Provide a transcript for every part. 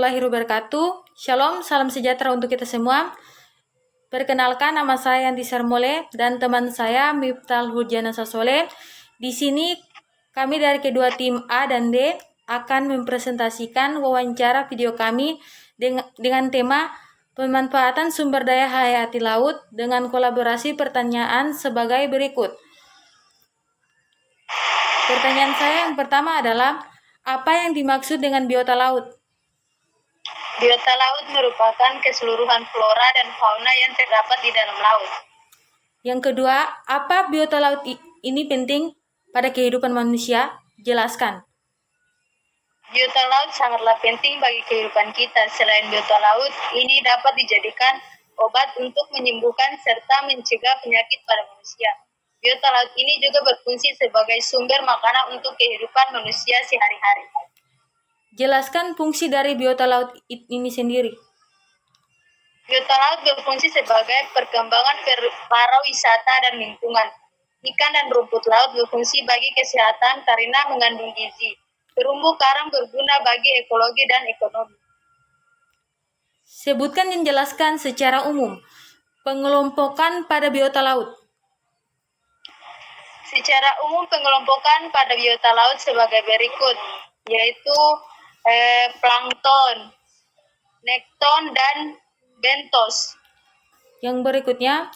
warahmatullahi wabarakatuh. Shalom, salam sejahtera untuk kita semua. Perkenalkan, nama saya Yanti Sarmole dan teman saya Miftah Hurjana Sasole. Di sini kami dari kedua tim A dan D akan mempresentasikan wawancara video kami dengan tema pemanfaatan sumber daya hayati laut dengan kolaborasi pertanyaan sebagai berikut. Pertanyaan saya yang pertama adalah, apa yang dimaksud dengan biota laut? Biota laut merupakan keseluruhan flora dan fauna yang terdapat di dalam laut. Yang kedua, apa biota laut ini penting pada kehidupan manusia? Jelaskan. Biota laut sangatlah penting bagi kehidupan kita. Selain biota laut, ini dapat dijadikan obat untuk menyembuhkan serta mencegah penyakit pada manusia. Biota laut ini juga berfungsi sebagai sumber makanan untuk kehidupan manusia sehari-hari. Jelaskan fungsi dari biota laut ini sendiri. Biota laut berfungsi sebagai perkembangan pariwisata dan lingkungan. Ikan dan rumput laut berfungsi bagi kesehatan karena mengandung gizi. Terumbu karang berguna bagi ekologi dan ekonomi. Sebutkan dan jelaskan secara umum pengelompokan pada biota laut. Secara umum pengelompokan pada biota laut sebagai berikut, yaitu plankton, nekton, dan bentos. Yang berikutnya,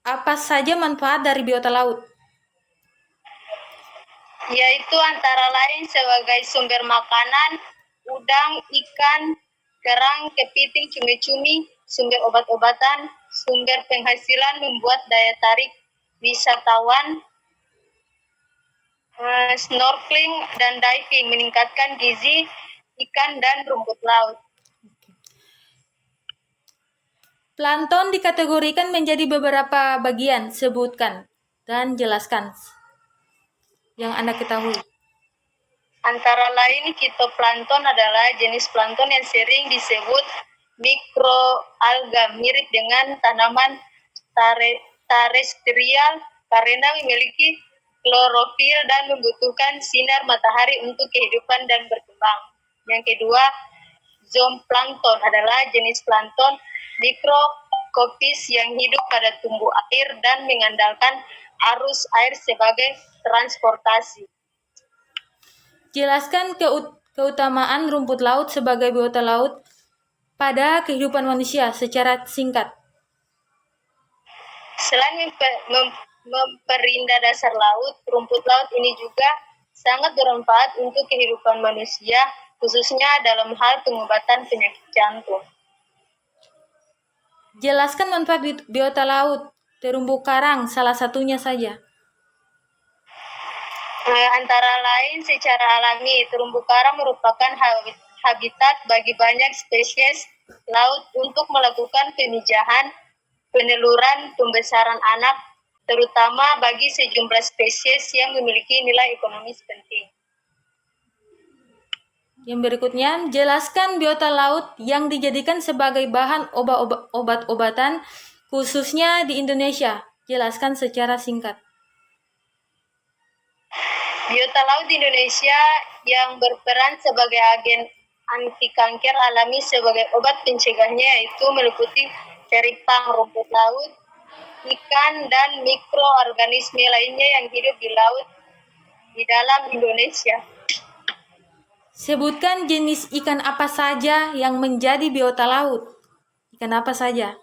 apa saja manfaat dari biota laut? Yaitu antara lain sebagai sumber makanan, udang, ikan, kerang, kepiting, cumi-cumi, sumber obat-obatan, sumber penghasilan, membuat daya tarik wisatawan, snorkeling dan diving, meningkatkan gizi ikan dan rumput laut. Plankton dikategorikan menjadi beberapa bagian, sebutkan dan jelaskan yang Anda ketahui. Antara lain, fitoplankton adalah jenis plankton yang sering disebut mikroalga, mirip dengan tanaman terestrial karena memiliki klorofil dan membutuhkan sinar matahari untuk kehidupan dan berkembang. Yang kedua, zooplankton adalah jenis plankton mikroskopis yang hidup pada tumbuh air dan mengandalkan arus air sebagai transportasi. Jelaskan keutamaan rumput laut sebagai biota laut pada kehidupan manusia secara singkat. Selain memperindah dasar laut, rumput laut ini juga sangat bermanfaat untuk kehidupan manusia, khususnya dalam hal pengobatan penyakit jantung. Jelaskan manfaat biota laut, terumbu karang salah satunya saja. Antara lain, secara alami, terumbu karang merupakan habitat bagi banyak spesies laut untuk melakukan pemijahan, peneluran, pembesaran anak, terutama bagi sejumlah spesies yang memiliki nilai ekonomis penting. Yang berikutnya, jelaskan biota laut yang dijadikan sebagai bahan obat-obatan, khususnya di Indonesia. Jelaskan secara singkat. Biota laut di Indonesia yang berperan sebagai agen anti kanker alami sebagai obat pencegahnya yaitu meliputi teripang, rumput laut, ikan, dan mikroorganisme lainnya yang hidup di laut di dalam Indonesia. Sebutkan jenis ikan apa saja yang menjadi biota laut. Ikan apa saja?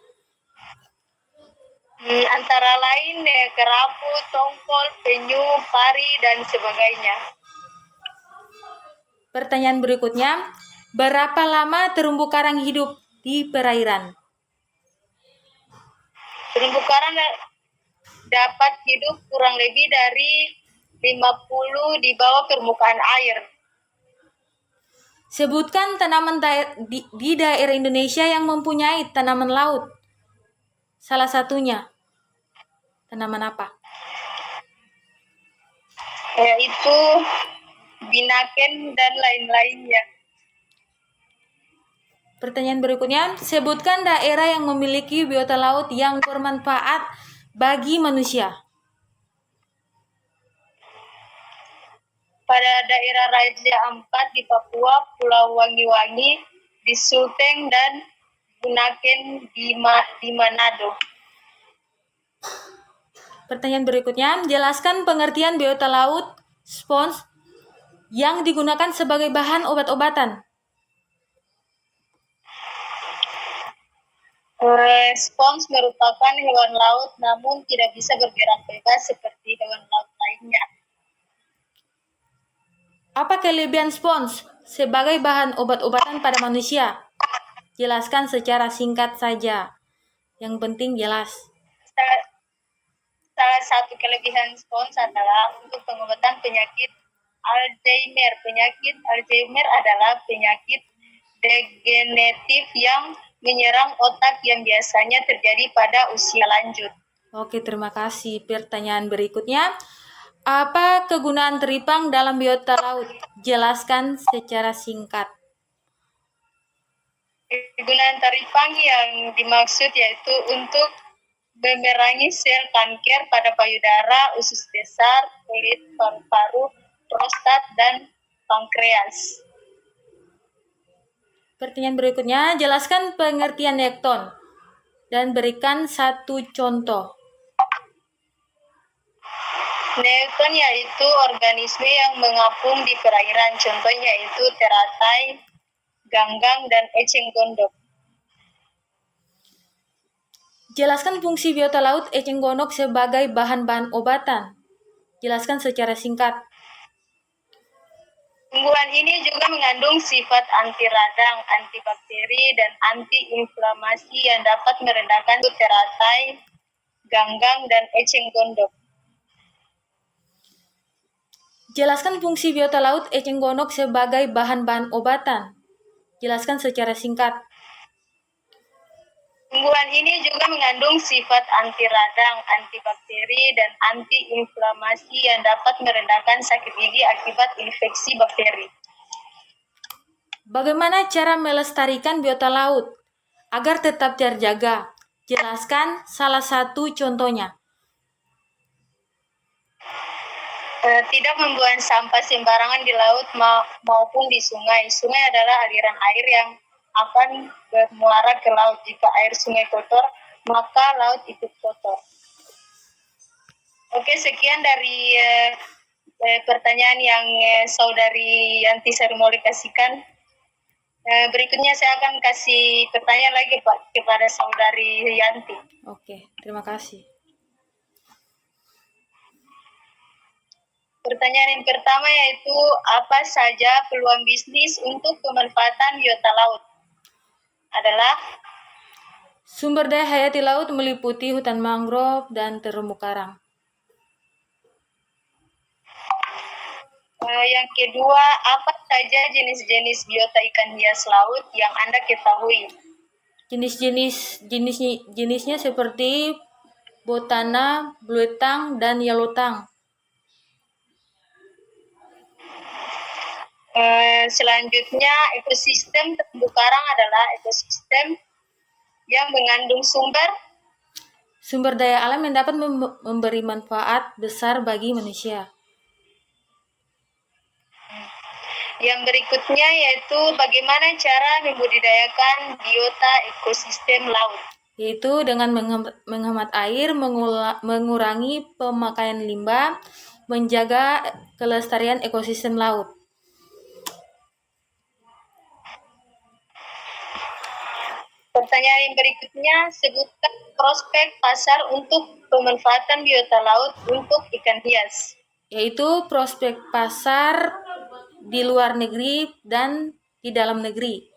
Antara lain kerapu, tongkol, penyu, pari, dan sebagainya. Pertanyaan berikutnya, berapa lama terumbu karang hidup di perairan? Terumbu karang dapat hidup kurang lebih dari 50 di bawah permukaan air. Sebutkan tanaman di daerah Indonesia yang mempunyai tanaman laut. Salah satunya, tanaman apa? Yaitu binaken dan lain-lainnya. Pertanyaan berikutnya, sebutkan daerah yang memiliki biota laut yang bermanfaat bagi manusia. Pada daerah Raja Ampat di Papua, Pulau Wangi-Wangi, di Sulteng dan Bunaken di Manado. Pertanyaan berikutnya, jelaskan pengertian biota laut spons yang digunakan sebagai bahan obat-obatan. Spons merupakan hewan laut namun tidak bisa bergerak bebas seperti hewan laut lainnya. Apa kelebihan spons sebagai bahan obat-obatan pada manusia? Jelaskan secara singkat saja. Yang penting jelas. Salah satu kelebihan spons adalah untuk pengobatan penyakit Alzheimer. Penyakit Alzheimer adalah penyakit degeneratif yang menyerang otak yang biasanya terjadi pada usia lanjut. Oke, terima kasih. Pertanyaan berikutnya, apa kegunaan teripang dalam biota laut? Jelaskan secara singkat. Kegunaan teripang yang dimaksud yaitu untuk memerangi sel kanker pada payudara, usus besar, kulit, paru-paru, prostat, dan pankreas. Pertanyaan berikutnya, jelaskan pengertian nekton dan berikan satu contoh. Nekton yaitu organisme yang mengapung di perairan, contohnya yaitu teratai, ganggang, dan eceng gondok. Jelaskan fungsi biota laut eceng gondok sebagai bahan-bahan obatan. Jelaskan secara singkat. Tumbuhan ini juga mengandung sifat anti radang, antibakteri, dan anti-inflamasi yang dapat merendahkan teratai, ganggang, dan eceng gondok. Jelaskan fungsi biota laut eceng gondok sebagai bahan-bahan obatan. Jelaskan secara singkat. Tumbuhan ini juga mengandung sifat anti radang, antibakteri, dan anti-inflamasi yang dapat merendahkan sakit gigi akibat infeksi bakteri. Bagaimana cara melestarikan biota laut agar tetap terjaga? Jelaskan salah satu contohnya. Tidak membuang sampah sembarangan di laut maupun di sungai. Sungai adalah aliran air yang akan bermuara ke laut. Jika air sungai kotor, maka laut ikut kotor. Oke, sekian dari pertanyaan yang saudari Yanti Sarimoli kasihkan. Berikutnya saya akan kasih pertanyaan lagi Pak kepada saudari Yanti. Oke, terima kasih. Pertanyaan yang pertama yaitu apa saja peluang bisnis untuk pemanfaatan biota laut? Adalah Sumber daya hayati laut meliputi hutan mangrove dan terumbu karang. Yang kedua, apa saja jenis-jenis biota ikan hias laut yang Anda ketahui? Jenisnya seperti botana, blue tang, dan yellow tang. Selanjutnya, ekosistem terumbu karang adalah ekosistem yang mengandung sumber daya alam yang dapat memberi manfaat besar bagi manusia. Yang berikutnya yaitu bagaimana cara membudidayakan biota ekosistem laut. Yaitu dengan menghemat air, mengurangi pemakaian limbah, menjaga kelestarian ekosistem laut. Pertanyaan yang berikutnya, sebutkan prospek pasar untuk pemanfaatan biota laut untuk ikan hias. Yaitu prospek pasar di luar negeri dan di dalam negeri.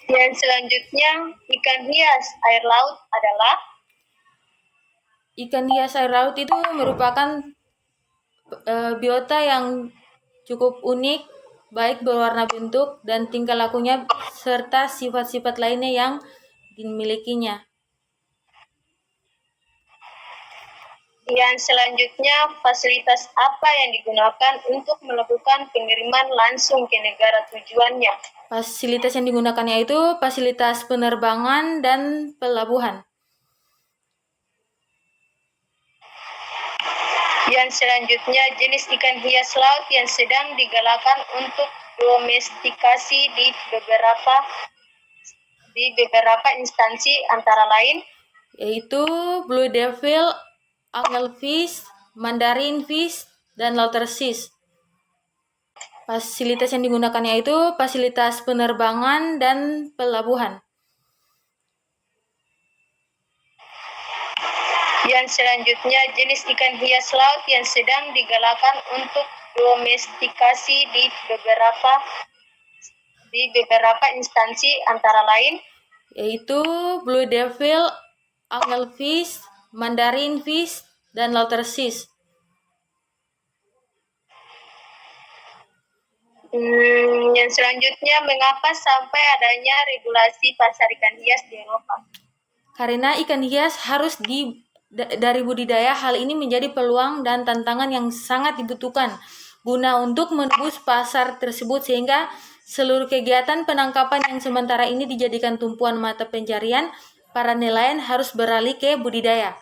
Yang selanjutnya, ikan hias air laut adalah? Ikan hias air laut itu merupakan biota yang cukup unik, baik berwarna bentuk dan tingkah lakunya serta sifat-sifat lainnya yang dimilikinya. Yang selanjutnya, fasilitas apa yang digunakan untuk melakukan pengiriman langsung ke negara tujuannya? Fasilitas yang digunakannya itu fasilitas penerbangan dan pelabuhan. Yang selanjutnya, jenis ikan hias laut yang sedang digalakkan untuk domestikasi di beberapa instansi antara lain yaitu blue devil, angelfish, mandarin fish, dan lauterfish. Fasilitas yang digunakannya itu fasilitas penerbangan dan pelabuhan. Yang selanjutnya, jenis ikan hias laut yang sedang digalakkan untuk domestikasi di beberapa instansi antara lain yaitu blue devil, angelfish, mandarin fish, dan lauterfish. Yang selanjutnya, mengapa sampai adanya regulasi pasar ikan hias di Eropa? Karena ikan hias harus dari budidaya, hal ini menjadi peluang dan tantangan yang sangat dibutuhkan guna untuk menembus pasar tersebut, sehingga seluruh kegiatan penangkapan yang sementara ini dijadikan tumpuan mata pencarian para nelayan harus beralih ke budidaya.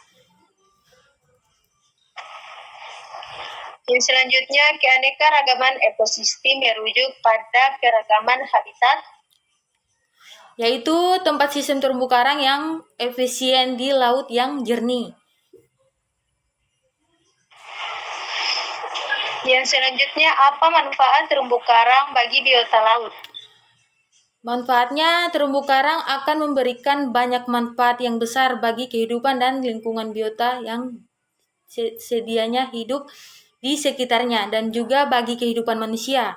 Yang selanjutnya, keanekaragaman ekosistem merujuk pada keragaman habitat, yaitu tempat sistem terumbu karang yang efisien di laut yang jernih. Yang selanjutnya, apa manfaat terumbu karang bagi biota laut? Manfaatnya, terumbu karang akan memberikan banyak manfaat yang besar bagi kehidupan dan lingkungan biota yang sedianya hidup di sekitarnya, dan juga bagi kehidupan manusia.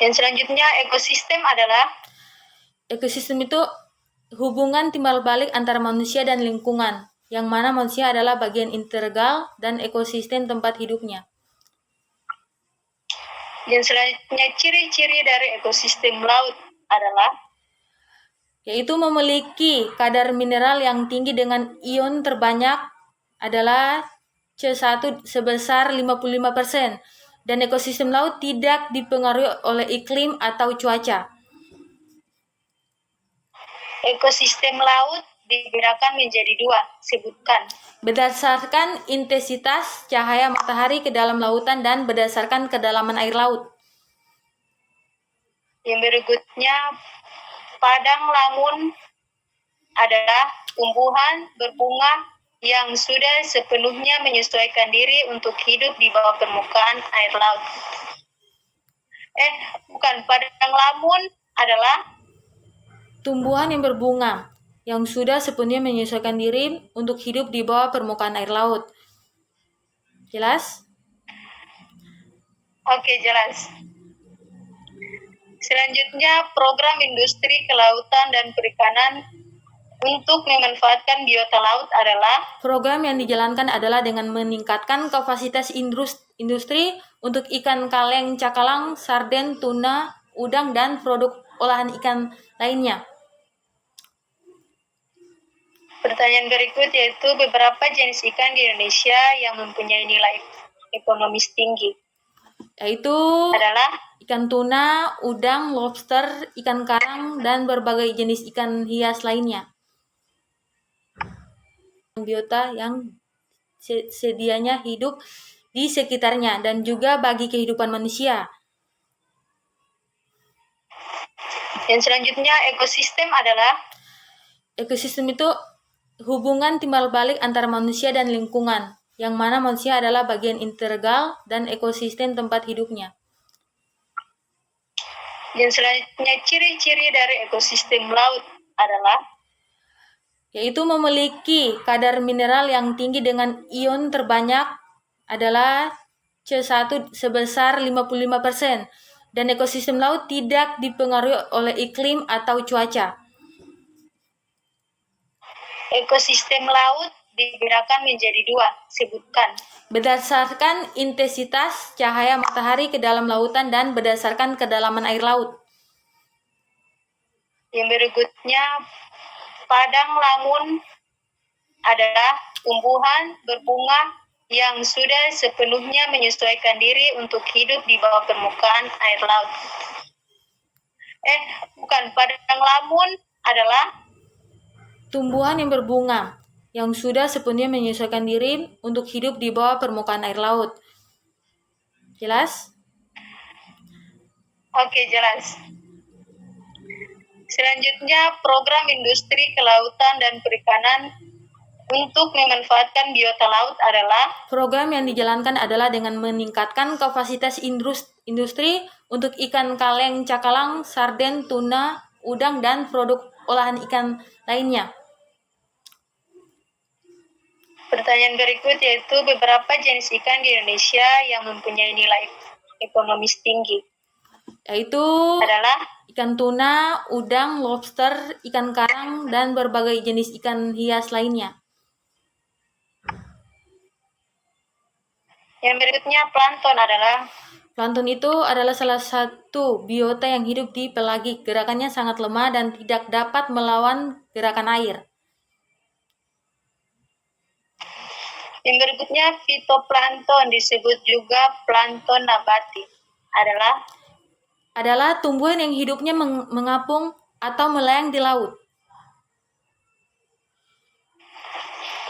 Yang selanjutnya, ekosistem adalah? Ekosistem itu hubungan timbal balik antara manusia dan lingkungan, yang mana manusia adalah bagian integral dan ekosistem tempat hidupnya. Yang selanjutnya, ciri-ciri dari ekosistem laut adalah? Yaitu memiliki kadar mineral yang tinggi dengan ion terbanyak adalah C1 sebesar 55%, dan ekosistem laut tidak dipengaruhi oleh iklim atau cuaca. Ekosistem laut dibedakan menjadi dua, sebutkan. Berdasarkan intensitas cahaya matahari ke dalam lautan dan berdasarkan kedalaman air laut. Yang berikutnya, padang lamun adalah tumbuhan berbunga yang sudah sepenuhnya menyesuaikan diri untuk hidup di bawah permukaan air laut. Padang lamun adalah tumbuhan yang berbunga yang sudah sepenuhnya menyesuaikan diri untuk hidup di bawah permukaan air laut. Jelas? Oke, jelas. Selanjutnya, program industri kelautan dan perikanan untuk memanfaatkan biota laut adalah? Program yang dijalankan adalah dengan meningkatkan kapasitas industri untuk ikan kaleng, cakalang, sarden, tuna, udang, dan produk olahan ikan lainnya. Pertanyaan berikut yaitu beberapa jenis ikan di Indonesia yang mempunyai nilai ekonomis tinggi. Yaitu adalah ikan tuna, udang, lobster, ikan karang, dan berbagai jenis ikan hias lainnya. Biota yang sedianya hidup di sekitarnya dan juga bagi kehidupan manusia. Yang selanjutnya, ekosistem adalah? Ekosistem itu hubungan timbal balik antara manusia dan lingkungan, yang mana manusia adalah bagian integral dan ekosistem tempat hidupnya. Yang selanjutnya, ciri-ciri dari ekosistem laut adalah? Yaitu memiliki kadar mineral yang tinggi dengan ion terbanyak adalah C1 sebesar 55%, dan ekosistem laut tidak dipengaruhi oleh iklim atau cuaca. Ekosistem laut dibedakan menjadi dua, sebutkan. Berdasarkan intensitas cahaya matahari ke dalam lautan dan berdasarkan kedalaman air laut. Yang berikutnya, padang lamun adalah tumbuhan berbunga yang sudah sepenuhnya menyesuaikan diri untuk hidup di bawah permukaan air laut. Padang lamun adalah? Tumbuhan yang berbunga yang sudah sepenuhnya menyesuaikan diri untuk hidup di bawah permukaan air laut. Jelas? Oke, jelas. Selanjutnya, program industri kelautan dan perikanan untuk memanfaatkan biota laut adalah Program yang dijalankan adalah dengan meningkatkan kapasitas industri untuk ikan kaleng, cakalang, sarden, tuna, udang, dan produk olahan ikan lainnya. pertanyaan berikut yaitu beberapa jenis ikan di Indonesia yang mempunyai nilai ekonomis tinggi. Yaitu Adalah ikan tuna, udang, lobster, ikan karang, dan berbagai jenis ikan hias lainnya. yang berikutnya plankton adalah Plankton itu adalah salah satu biota yang hidup di pelagik. Gerakannya sangat lemah dan tidak dapat melawan gerakan air. yang berikutnya fitoplankton disebut juga plankton nabati Adalah tumbuhan yang hidupnya mengapung atau melayang di laut.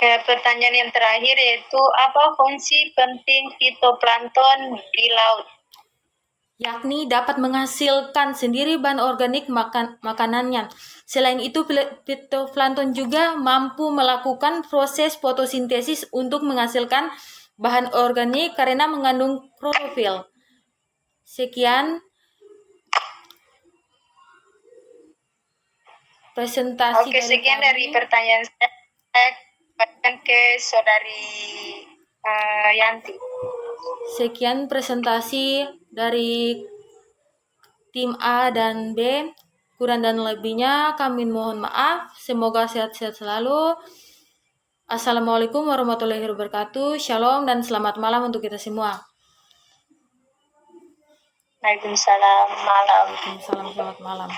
Pertanyaan yang terakhir yaitu apa fungsi penting fitoplankton di laut? Yakni dapat menghasilkan sendiri bahan organik makanannya. Selain itu, fitoplankton juga mampu melakukan proses fotosintesis untuk menghasilkan bahan organik karena mengandung klorofil. Sekian presentasi Oke, sekian dari pertanyaan saya ke saudari Yanti. Sekian presentasi dari tim A dan B. Kurang dan lebihnya kami mohon maaf. Semoga sehat-sehat selalu. Assalamualaikum warahmatullahi wabarakatuh. Shalom dan selamat malam untuk kita semua. Waalaikumsalam, malam. Waalaikumsalam, selamat malam.